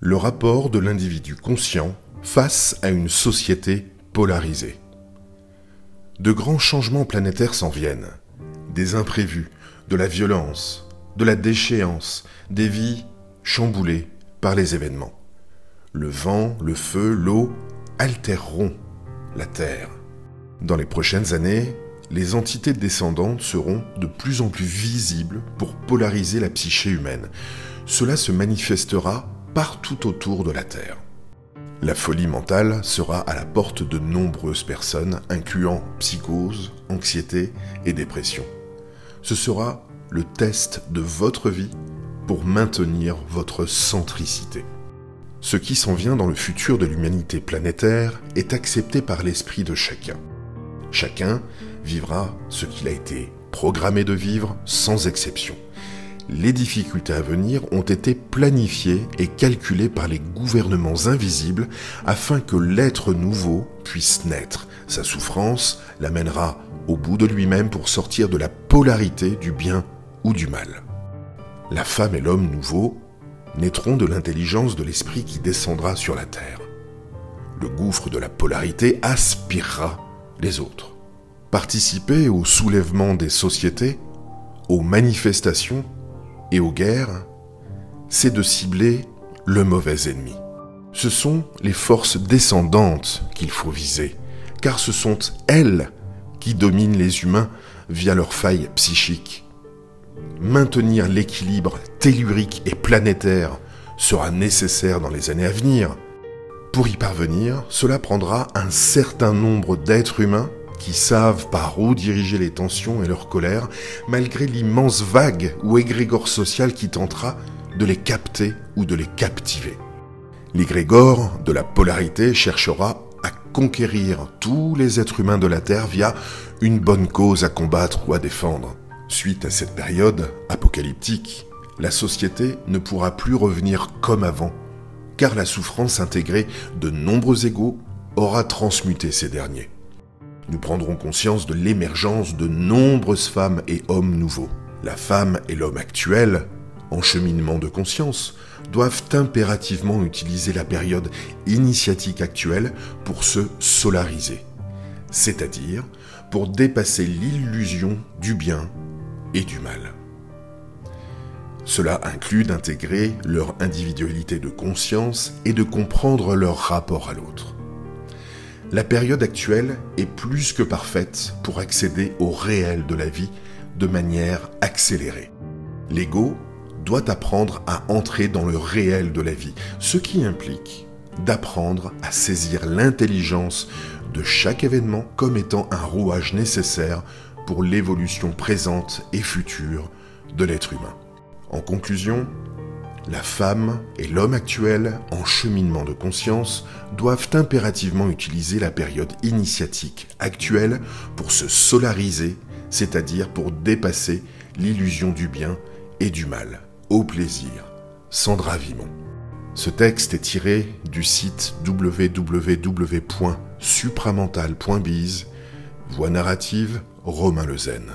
Le rapport de l'individu conscient face à une société polarisée. De grands changements planétaires s'en viennent, des imprévus, de la violence, de la déchéance, des vies chamboulées par les événements. Le vent, le feu, l'eau altéreront la Terre. Dans les prochaines années, les entités descendantes seront de plus en plus visibles pour polariser la psyché humaine. Cela se manifestera partout autour de la Terre. La folie mentale sera à la porte de nombreuses personnes, incluant psychose, anxiété et dépression. Ce sera le test de votre vie pour maintenir votre centricité. Ce qui s'en vient dans le futur de l'humanité planétaire est accepté par l'esprit de chacun. Chacun vivra ce qu'il a été programmé de vivre sans exception. Les difficultés à venir ont été planifiées et calculées par les gouvernements invisibles afin que l'être nouveau puisse naître. Sa souffrance l'amènera au bout de lui-même pour sortir de la polarité du bien ou du mal. La femme et l'homme nouveau naîtront de l'intelligence de l'esprit qui descendra sur la terre. Le gouffre de la polarité aspirera les autres. Participer au soulèvement des sociétés, aux manifestations et aux guerres, c'est de cibler le mauvais ennemi. Ce sont les forces descendantes qu'il faut viser, car ce sont elles qui dominent les humains via leurs failles psychiques. Maintenir l'équilibre tellurique et planétaire sera nécessaire dans les années à venir. Pour y parvenir, cela prendra un certain nombre d'êtres humains qui savent par où diriger les tensions et leur colère, malgré l'immense vague ou égrégore social qui tentera de les capter ou de les captiver. L'égrégore de la polarité cherchera à conquérir tous les êtres humains de la Terre via une bonne cause à combattre ou à défendre. Suite à cette période apocalyptique, la société ne pourra plus revenir comme avant, car la souffrance intégrée de nombreux égos aura transmuté ces derniers. Nous prendrons conscience de l'émergence de nombreuses femmes et hommes nouveaux. La femme et l'homme actuel, en cheminement de conscience, doivent impérativement utiliser la période initiatique actuelle pour se solariser, c'est-à-dire pour dépasser l'illusion du bien et du mal. Cela inclut d'intégrer leur individualité de conscience et de comprendre leur rapport à l'autre. La période actuelle est plus que parfaite pour accéder au réel de la vie de manière accélérée. L'ego doit apprendre à entrer dans le réel de la vie, ce qui implique d'apprendre à saisir l'intelligence de chaque événement comme étant un rouage nécessaire pour l'évolution présente et future de l'être humain. En conclusion, la femme et l'homme actuel, en cheminement de conscience, doivent impérativement utiliser la période initiatique actuelle pour se solariser, c'est-à-dire pour dépasser l'illusion du bien et du mal. Au plaisir, Sandra Vimon. Ce texte est tiré du site www.supramental.biz, voix narrative Romain Lezen.